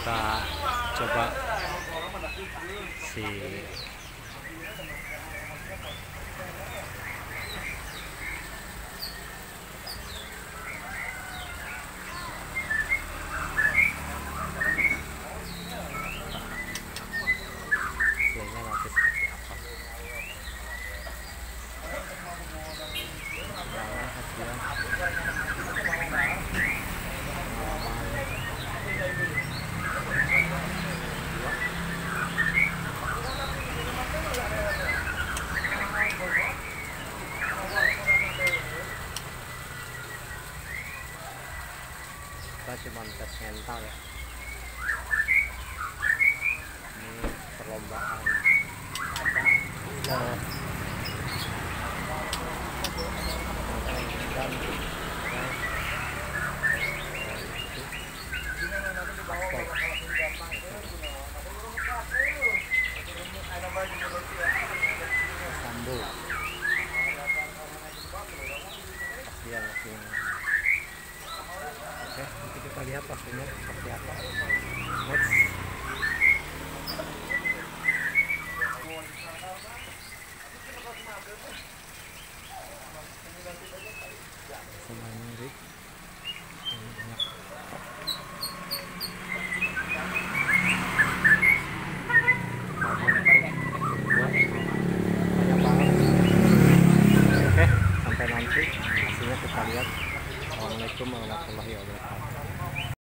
kita coba si playnya nanti seperti apa. Jangan kasihan kita cuma tes mental ya, ini perlombaan dan sambung kasihan. Oke, nanti kita lihat hasilnya seperti apa. Next.